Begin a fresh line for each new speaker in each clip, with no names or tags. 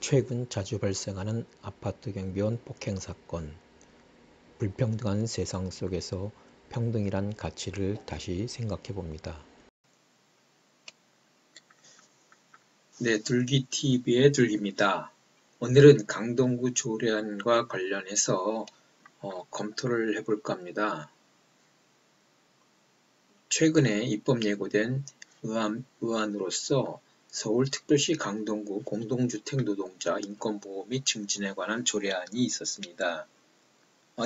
최근 자주 발생하는 아파트 경비원 폭행 사건, 불평등한 세상 속에서 평등이란 가치를 다시 생각해 봅니다.
네, 둘기TV의 둘기입니다. 오늘은 강동구 조례안과 관련해서 검토를 해볼까 합니다. 최근에 입법 예고된 의안으로서 서울특별시 강동구 공동주택 노동자 인권보호 및 증진에 관한 조례안이 있었습니다.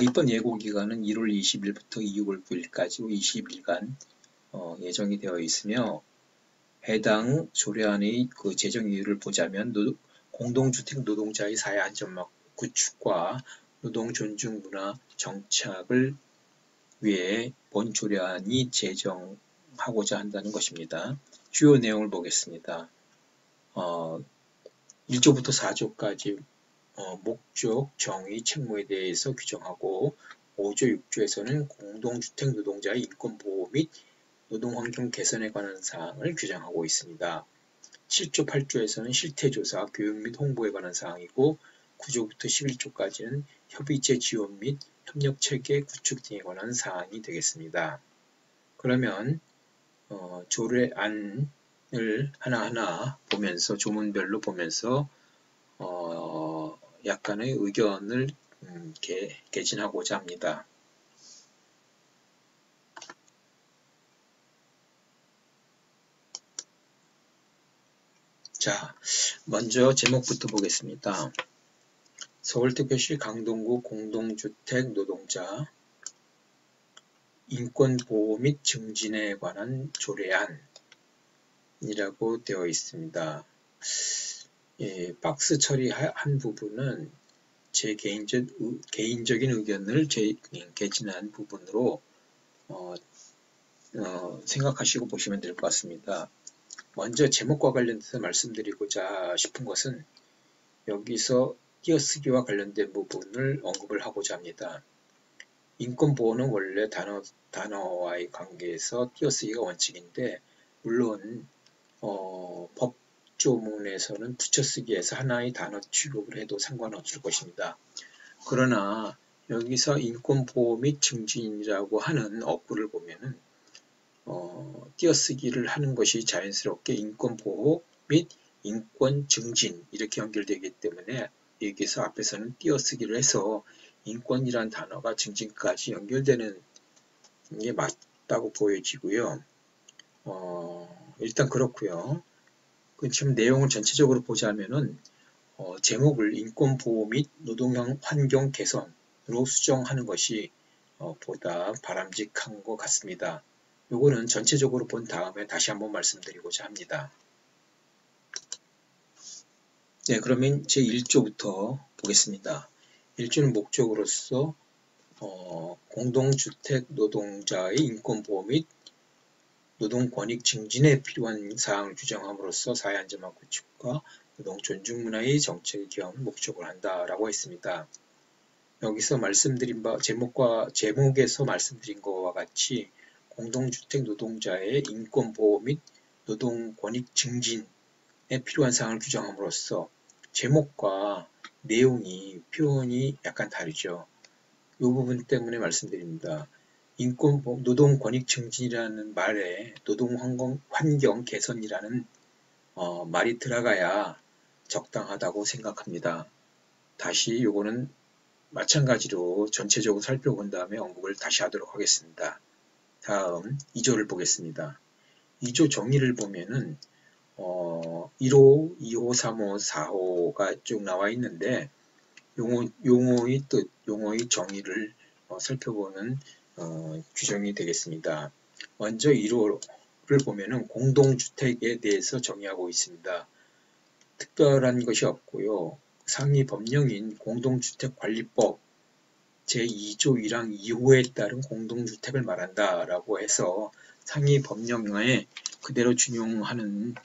입법 예고 기간은 1월 20일부터 2월 9일까지 20일간 예정이 되어 있으며 해당 조례안의 그 제정 이유를 보자면 공동주택 노동자의 사회 안전망 구축과 노동 존중 문화 정착을 위해 본 조례안이 제정하고자 한다는 것입니다. 주요 내용을 보겠습니다. 1조부터 4조까지 목적, 정의, 책무에 대해서 규정하고 5조, 6조에서는 공동주택 노동자의 인권보호 및 노동환경 개선에 관한 사항을 규정하고 있습니다. 7조, 8조에서는 실태조사, 교육 및 홍보에 관한 사항이고 9조부터 11조까지는 협의체 지원 및 협력체계 구축 등에 관한 사항이 되겠습니다. 그러면 조례안을 하나하나 보면서 조문별로 보면서 약간의 의견을 개진하고자 합니다. 자, 먼저 제목부터 보겠습니다. 서울특별시 강동구 공동주택 노동자 인권보호 및 증진에 관한 조례안이라고 되어 있습니다. 박스 처리한 부분은 제 개인적인 의견을 개진한 부분으로 생각하시고 보시면 될 것 같습니다. 먼저 제목과 관련해서 말씀드리고자 싶은 것은 여기서 띄어쓰기와 관련된 부분을 언급을 하고자 합니다. 인권보호는 원래 단어와의 관계에서 띄어쓰기가 원칙인데 물론 법조문에서는 붙여쓰기에서 하나의 단어 취급을 해도 상관없을 것입니다. 그러나 여기서 인권보호 및 증진이라고 하는 어구를 보면은 띄어쓰기를 하는 것이 자연스럽게 인권보호 및 인권증진 이렇게 연결되기 때문에 여기서 앞에서는 띄어쓰기를 해서 인권이란 단어가 증진까지 연결되는 게 맞다고 보여지고요. 일단 그렇고요. 지금 내용을 전체적으로 보자면은 제목을 인권보호 및 노동환경 개선으로 수정하는 것이 보다 바람직한 것 같습니다. 요거는 전체적으로 본 다음에 다시 한번 말씀드리고자 합니다. 네, 그러면 제1조부터 보겠습니다. 1조는 목적으로서 공동주택 노동자의 인권보호 및 노동권익 증진에 필요한 사항을 규정함으로써 사회 안전망 구축과 노동 존중 문화의 정책의 기여함을 목적으로 한다라고 했습니다. 여기서 말씀드린 바 제목에서 말씀드린 것과 같이 공동주택 노동자의 인권보호 및 노동권익 증진에 필요한 사항을 규정함으로써 제목과 내용이 표현이 약간 다르죠. 이 부분 때문에 말씀드립니다. 노동권익 증진이라는 말에 노동환경 개선이라는 말이 들어가야 적당하다고 생각합니다. 다시 요거는 마찬가지로 전체적으로 살펴본 다음에 언급을 다시 하도록 하겠습니다. 다음 2조를 보겠습니다. 2조 정의를 보면은 1호, 2호, 3호, 4호가 쭉 나와 있는데 용어의 뜻, 용어의 정의를 살펴보는 규정이 되겠습니다. 먼저 1호를 보면은 공동주택에 대해서 정의하고 있습니다. 특별한 것이 없고요. 상위 법령인 공동주택관리법 제2조 1항 2호에 따른 공동주택을 말한다라고 해서 상위 법령에 그대로 준용하는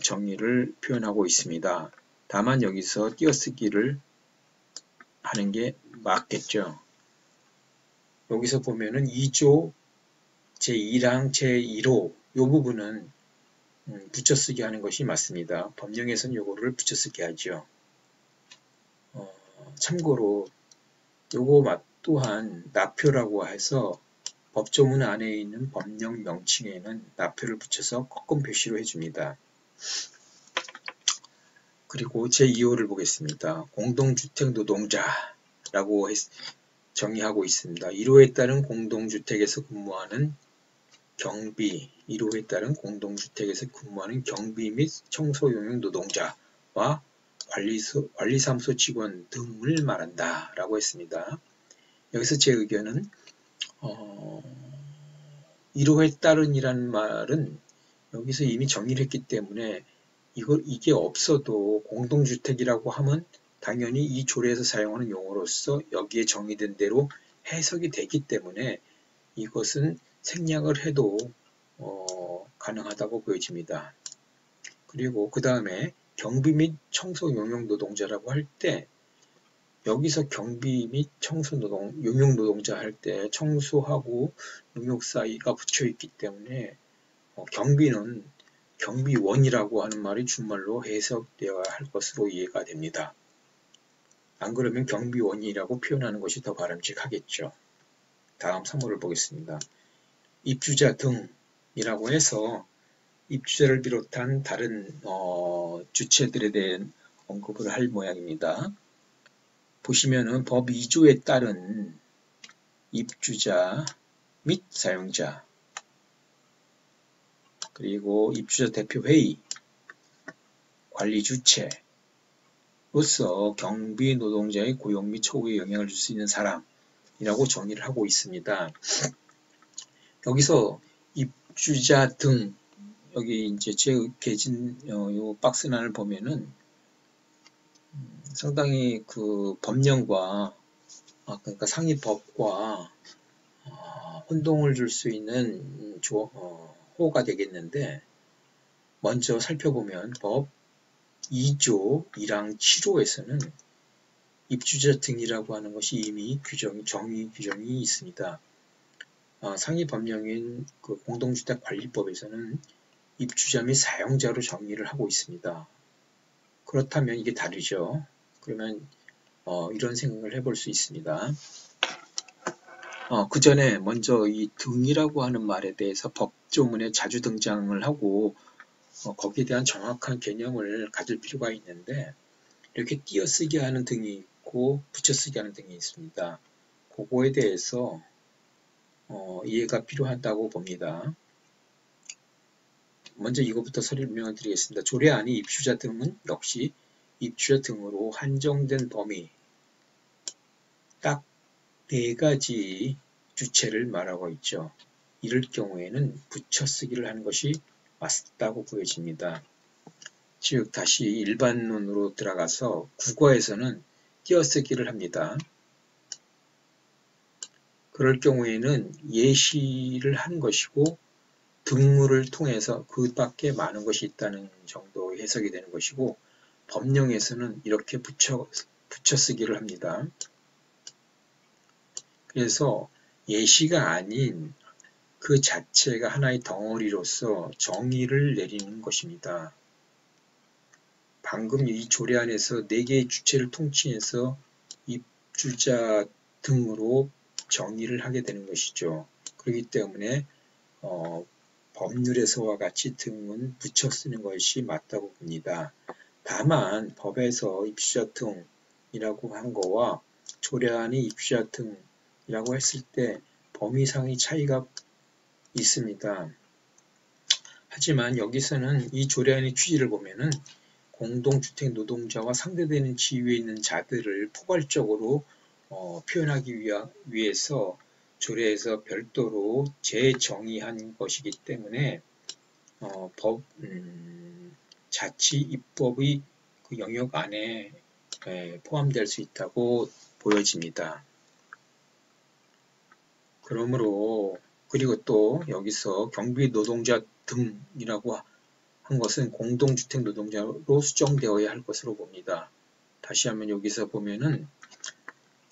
정의를 표현하고 있습니다. 다만 여기서 띄어쓰기를 하는 게 맞겠죠. 여기서 보면은 2조 제1항 제1호 이 부분은 붙여쓰기 하는 것이 맞습니다. 법령에서는 요거를 붙여쓰기 하죠. 참고로 요거 또한 나표라고 해서 법조문 안에 있는 법령 명칭에는 나표를 붙여서 꺾은 표시로 해줍니다. 그리고 제2호를 보겠습니다. 공동주택 노동자라고 정의하고 있습니다. 1호에 따른 공동주택에서 근무하는 경비, 1호에 따른 공동주택에서 근무하는 경비 및 청소용역 노동자와 관리사무소 직원 등을 말한다 라고 했습니다. 여기서 제 의견은 1호에 따른이라는 말은 여기서 이미 정의를 했기 때문에 이게 없어도 공동주택이라고 하면 당연히 이 조례에서 사용하는 용어로서 여기에 정의된 대로 해석이 되기 때문에 이것은 생략을 해도 가능하다고 보여집니다. 그리고 그 다음에 경비 및 청소 용역 노동자라고 할 때 여기서 경비 및 청소 용역 노동자 할 때 청소하고 용역 사이가 붙여 있기 때문에 경비는 경비원이라고 하는 말이 준말로 해석되어야 할 것으로 이해가 됩니다. 안 그러면 경비원이라고 표현하는 것이 더 바람직하겠죠. 다음 3호를 보겠습니다. 입주자 등이라고 해서 입주자를 비롯한 다른 주체들에 대한 언급을 할 모양입니다. 보시면은 법 2조에 따른 입주자 및 사용자 그리고 입주자 대표회의, 관리주체로서 경비 노동자의 고용 및 처우에 영향을 줄 수 있는 사람이라고 정의를 하고 있습니다. 여기서 입주자 등 여기 이제 제 개진 요 박스란을 보면은 상당히 그 법령과 그러니까 상위법과 혼동을 줄 수 있는 호가 되겠는데 먼저 살펴보면 법 2조 1항 7호에서는 입주자 등이라고 하는 것이 이미 정의 규정이 있습니다. 상위 법령인 그 공동주택관리법에서는 입주자 및 사용자로 정의를 하고 있습니다. 그렇다면 이게 다르죠. 그러면 이런 생각을 해볼 수 있습니다. 그 전에 먼저 이 등이라고 하는 말에 대해서 법조문에 자주 등장을 하고 거기에 대한 정확한 개념을 가질 필요가 있는데 이렇게 띄어쓰기 하는 등이 있고 붙여쓰기 하는 등이 있습니다. 그거에 대해서 이해가 필요하다고 봅니다. 먼저 이것부터 설명을 드리겠습니다. 조례안이 입주자 등은 역시 입주자 등으로 한정된 범위 딱 4가지 주체를 말하고 있죠. 이럴 경우에는 붙여쓰기를 하는 것이 맞다고 보여집니다. 즉 다시 일반론으로 들어가서 국어에서는 띄어쓰기를 합니다. 그럴 경우에는 예시를 한 것이고 등물을 통해서 그 밖에 많은 것이 있다는 정도의 해석이 되는 것이고 법령에서는 이렇게 붙여쓰기를 합니다. 그래서 예시가 아닌 그 자체가 하나의 덩어리로서 정의를 내리는 것입니다. 방금 이 조례안에서 4개의 주체를 통칭해서 입주자 등으로 정의를 하게 되는 것이죠. 그렇기 때문에 법률에서와 같이 등은 붙여 쓰는 것이 맞다고 봅니다. 다만 법에서 입주자 등이라고 한 거와 조례안이 입주자 등이라고 했을 때 범위상의 차이가 있습니다. 하지만 여기서는 이 조례안의 취지를 보면은 공동주택 노동자와 상대되는 지위에 있는 자들을 포괄적으로 표현하기 위해서 조례에서 별도로 재정의한 것이기 때문에 자치 입법의 그 영역 안에 포함될 수 있다고 보여집니다. 그러므로 그리고 또 여기서 경비 노동자 등이라고 한 것은 공동주택 노동자로 수정되어야 할 것으로 봅니다. 다시 한번 여기서 보면은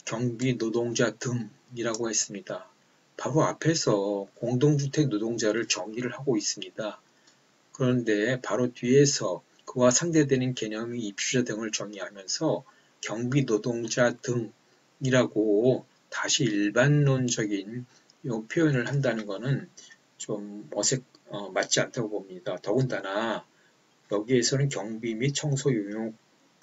경비 노동자 등이라고 했습니다. 바로 앞에서 공동주택 노동자를 정의를 하고 있습니다. 그런데 바로 뒤에서 그와 상대되는 개념의 입주자 등을 정의하면서 경비 노동자 등이라고 다시 일반론적인 요 표현을 한다는 것은 좀 맞지 않다고 봅니다. 더군다나 여기에서는 경비 및 청소 용역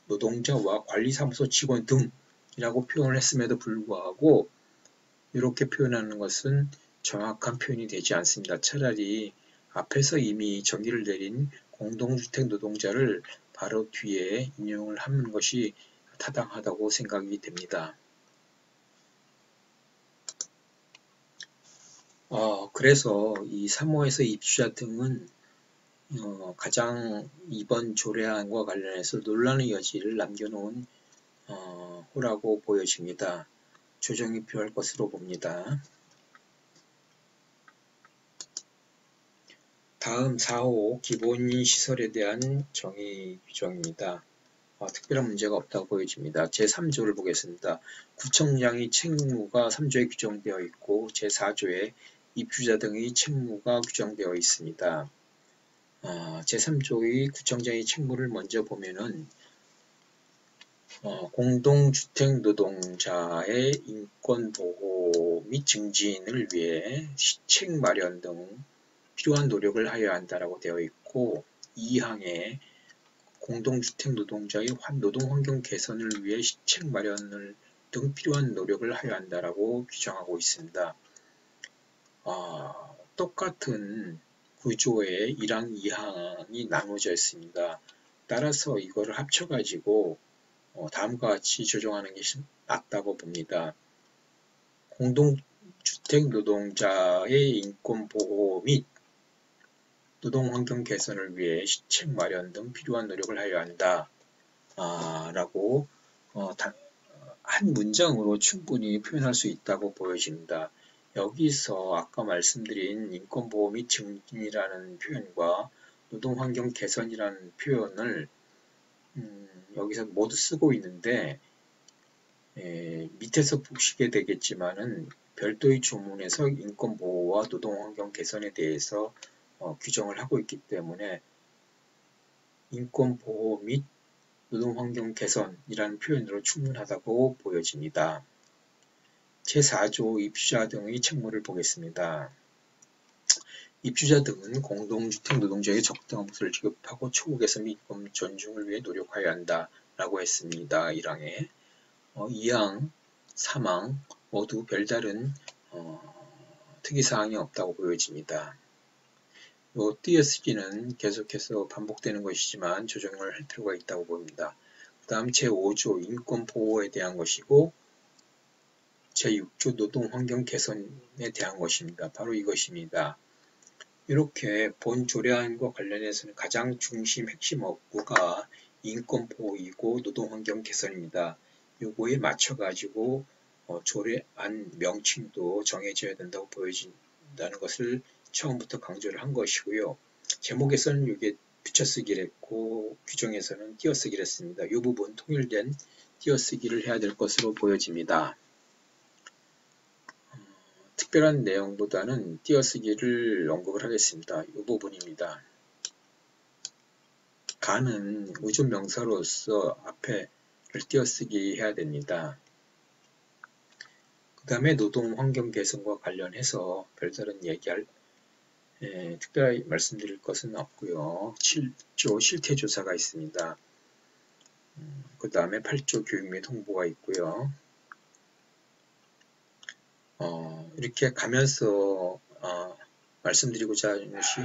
노동자와 관리사무소 직원 등이라고 표현을 했음에도 불구하고 이렇게 표현하는 것은 정확한 표현이 되지 않습니다. 차라리 앞에서 이미 정의를 내린 공동주택 노동자를 바로 뒤에 인용을 하는 것이 타당하다고 생각이 됩니다. 그래서 이 3호에서 입주자 등은 가장 이번 조례안과 관련해서 논란의 여지를 남겨놓은 호라고 보여집니다. 조정이 필요할 것으로 봅니다. 다음 4호 기본시설에 대한 정의 규정입니다. 특별한 문제가 없다고 보여집니다. 제3조를 보겠습니다. 구청장의 책무가 3조에 규정되어 있고 제4조에 입주자 등의 책무가 규정되어 있습니다. 제3조의 구청장의 책무를 먼저 보면은 공동주택 노동자의 인권보호 및 증진을 위해 시책 마련 등 필요한 노력을 하여야 한다라고 되어 있고 2항에 공동주택 노동자의 노동환경 개선을 위해 시책 마련을 등 필요한 노력을 하여야 한다라고 규정하고 있습니다. 똑같은 구조의 1항, 2항이 나누어져 있습니다. 따라서 이거를 합쳐가지고 다음과 같이 조정하는 것이 낫다고 봅니다. 공동주택 노동자의 인권보호 및 노동환경 개선을 위해 시책 마련 등 필요한 노력을 하여야 한다. 라고 한 문장으로 충분히 표현할 수 있다고 보여집니다. 여기서 아까 말씀드린 인권보호 및 증진이라는 표현과 노동환경 개선이라는 표현을 여기서 모두 쓰고 있는데 밑에서 보시게 되겠지만은 별도의 조문에서 인권보호와 노동환경 개선에 대해서 규정을 하고 있기 때문에 인권보호 및 노동환경 개선이라는 표현으로 충분하다고 보여집니다. 제4조 입주자 등의 책무를 보겠습니다. 입주자 등은 공동주택 노동자에게 적당한 보수를 지급하고 초구 개선 및 인권 존중을 위해 노력하여야 한다라고 했습니다. 1항에 2항, 3항 모두 별다른 특이사항이 없다고 보여집니다. 요 띄어쓰기는 계속해서 반복되는 것이지만 조정을 할 필요가 있다고 봅니다. 그 다음 제5조 인권보호에 대한 것이고 제6조 노동환경 개선에 대한 것입니다. 바로 이것입니다. 이렇게 본 조례안과 관련해서는 가장 핵심 업무가 인권보호이고 노동환경 개선입니다. 요거에 맞춰가지고 조례안 명칭도 정해져야 된다고 보여진다는 것을 처음부터 강조를 한 것이고요. 제목에서는 이게 붙여쓰기를 했고 규정에서는 띄어쓰기를 했습니다. 이 부분 통일된 띄어쓰기를 해야 될 것으로 보여집니다. 특별한 내용보다는 띄어쓰기를 언급을 하겠습니다. 이 부분입니다. 가는 의존명사로서 앞에를 띄어쓰기 해야 됩니다. 그 다음에 노동환경 개선과 관련해서 별다른 특별히 말씀드릴 것은 없고요. 7조 실태조사가 있습니다. 그 다음에 8조 교육 및 홍보가 있고요. 이렇게 가면서 말씀드리고자 하는 것이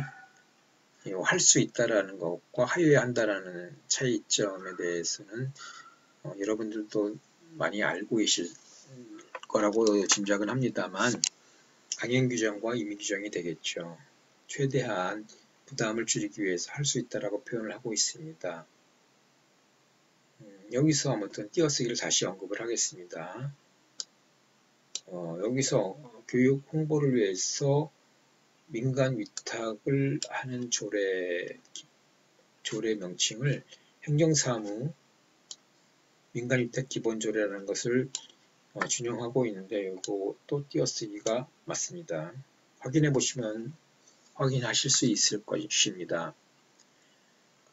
할 수 있다라는 것과 하여야 한다라는 차이점에 대해서는 여러분들도 많이 알고 계실 거라고 짐작은 합니다만 강행 규정과 임의 규정이 되겠죠. 최대한 부담을 줄이기 위해서 할 수 있다라고 표현을 하고 있습니다. 여기서 아무튼 띄어쓰기를 다시 언급을 하겠습니다. 여기서 교육 홍보를 위해서 민간 위탁을 하는 조례 명칭을 행정사무 민간위탁 기본조례라는 것을 준용하고 있는데 이거 또 띄어쓰기가 맞습니다. 확인해 보시면 확인하실 수 있을 것입니다.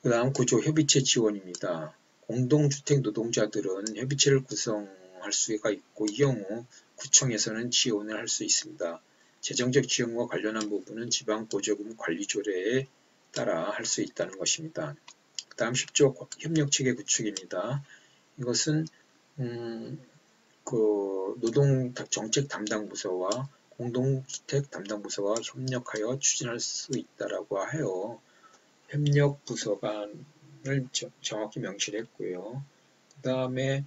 그 다음 구조 협의체 지원입니다. 공동주택 노동자들은 협의체를 구성할 수가 있고 이 경우 구청에서는 지원을 할 수 있습니다. 재정적 지원과 관련한 부분은 지방보조금 관리조례에 따라 할 수 있다는 것입니다. 다음 10조 협력체계 구축입니다. 이것은 노동정책 담당 부서와 공동주택 담당 부서가 협력하여 추진할 수 있다라고 해요. 협력 부서관을 정확히 명시를 했고요. 그 다음에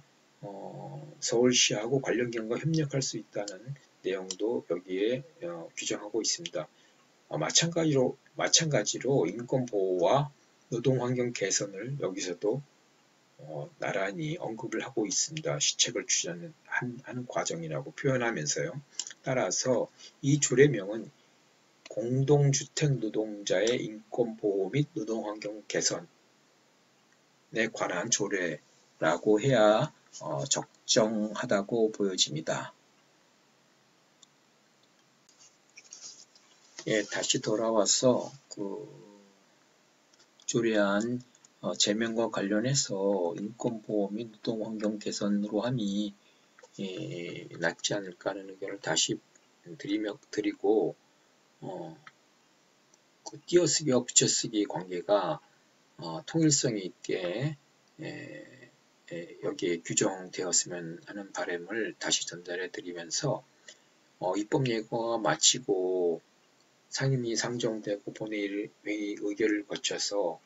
서울시하고 관련 기관과 협력할 수 있다는 내용도 여기에 규정하고 있습니다. 마찬가지로 인권보호와 노동환경 개선을 여기서도 나란히 언급을 하고 있습니다. 시책을 추진하는 과정이라고 표현하면서요. 따라서 이 조례명은 공동주택 노동자의 인권보호 및 노동환경 개선에 관한 조례라고 해야 적정하다고 보여집니다. 예, 다시 돌아와서 조례안 제명과 관련해서 인권보호 및 노동환경 개선으로 함이 낫지 않을까 하는 의견을 다시 드리고 띄어쓰기와 붙여쓰기 관계가 통일성이 있게 여기에 규정되었으면 하는 바람을 다시 전달해 드리면서 입법 예고가 마치고 상임위 상정되고 본회의 의결을 거쳐서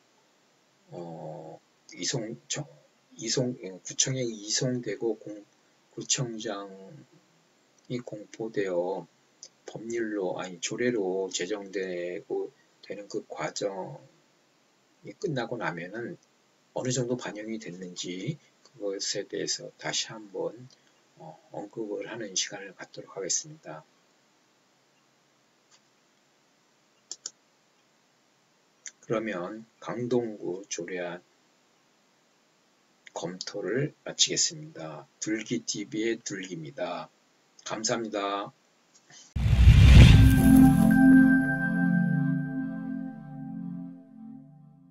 구청에 이송되고 구청장이 공포되어 조례로 제정되고 되는 그 과정이 끝나고 나면은 어느 정도 반영이 됐는지 그것에 대해서 다시 한번 언급을 하는 시간을 갖도록 하겠습니다. 그러면 강동구 조례안 검토를 마치겠습니다. 둘기TV의 둘기입니다. 감사합니다.